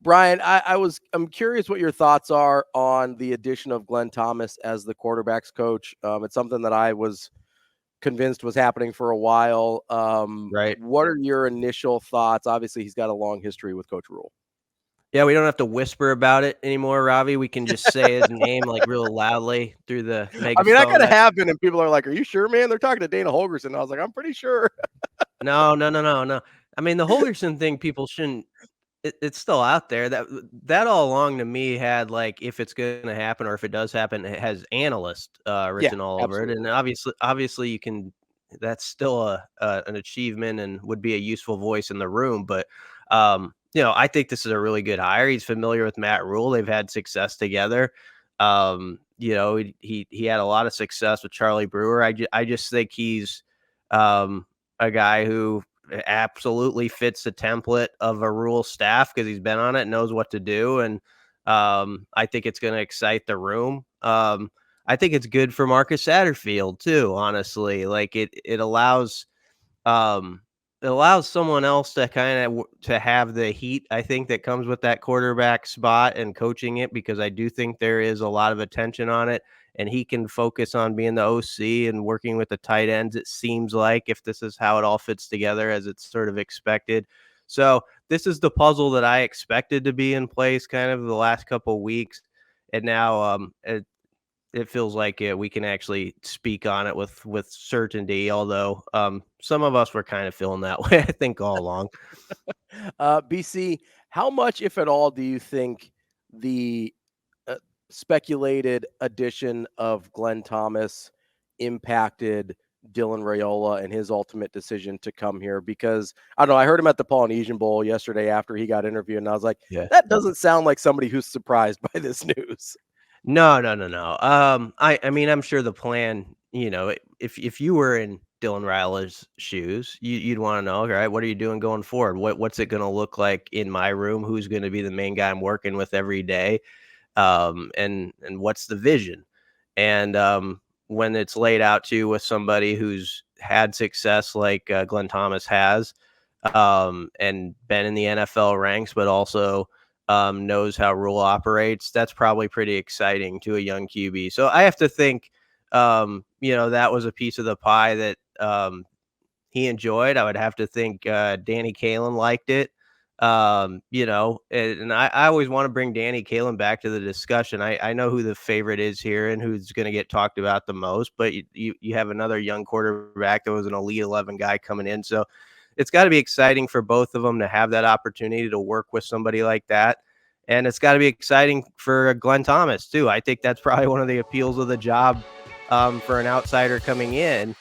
Brian, I'm curious what your thoughts are on the addition of Glenn Thomas as the quarterback's coach. It's something that I was convinced was happening for a while. Right. What are your initial thoughts? Obviously, he's got a long history with Coach Rule. Yeah, we don't have to whisper about it anymore, Ravi. We can just say his name like real loudly through the megaphone. I mean, I gotta have been, and people are like, "Are you sure, man?" They're talking to Dana Holgerson. I was like, "I'm pretty sure." No. I mean, the Holgerson thing, people shouldn't. It's still out there. That all along to me had like, if it's going to happen or if it does happen, it has analyst written all over it. And obviously, you can. That's still an achievement and would be a useful voice in the room. But I think this is a really good hire. He's familiar with Matt Rule. They've had success together. He had a lot of success with Charlie Brewer. I just think he's a guy who absolutely fits the template of a Rule staff because he's been on it, knows what to do. And I think it's going to excite the room. I think it's good for Marcus Satterfield too, honestly. Like it allows someone else to kind of to have the heat, I think, that comes with that quarterback spot and coaching it, because I do think there is a lot of attention on it, and he can focus on being the OC and working with the tight ends, it seems like, if this is how it all fits together as it's sort of expected. So this is the puzzle that I expected to be in place kind of the last couple of weeks. And now it feels like we can actually speak on it with certainty, although some of us were kind of feeling that way, I think, all along. BC, how much, if at all, do you think the speculated addition of Glenn Thomas impacted Dylan Raiola and his ultimate decision to come here? Because I don't know, I heard him at the Polynesian Bowl yesterday after he got interviewed, and I was like, that doesn't sound like somebody who's surprised by this news. No. I mean, I'm sure the plan, if you were in Dylan Raiola's shoes, you'd want to know, all right, what are you doing going forward? What's it going to look like in my room? Who's going to be the main guy I'm working with every day? And what's the vision? And when it's laid out to you with somebody who's had success like Glenn Thomas has, and been in the NFL ranks, but also knows how Rule operates, that's probably pretty exciting to a young QB. So I have to think, that was a piece of the pie that he enjoyed. I would have to think Danny Kaelin liked it. And I always want to bring Danny Kaelin back to the discussion. I know who the favorite is here and who's going to get talked about the most, but you have another young quarterback that was an Elite 11 guy coming in. So it's got to be exciting for both of them to have that opportunity to work with somebody like that. And it's got to be exciting for Glenn Thomas too. I think that's probably one of the appeals of the job for an outsider coming in,